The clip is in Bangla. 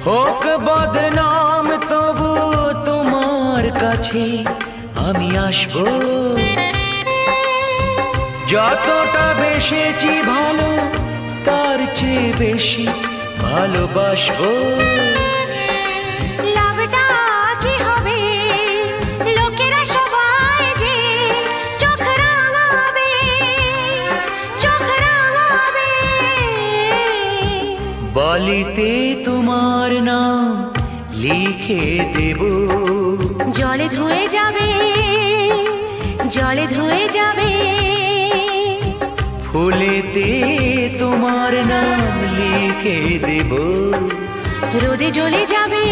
হোক বদনাম তবু তোমার কাছে আমি আসবো। যতটা বেসেছি ভালো তার চেয়ে বেশি ভালোবাসবো। লাভটা কি হবে লোকেরা সবাই যে চোখ রাঙাবে, চোখ রাঙাবে। বালিতে তোমার নাম লিখে দেব, জলে ধুয়ে যাবে, জলে ধুয়ে যাবে। ফুলেতে তোমার নাম লিখে দেব, রোদে জ্বলে যাবে।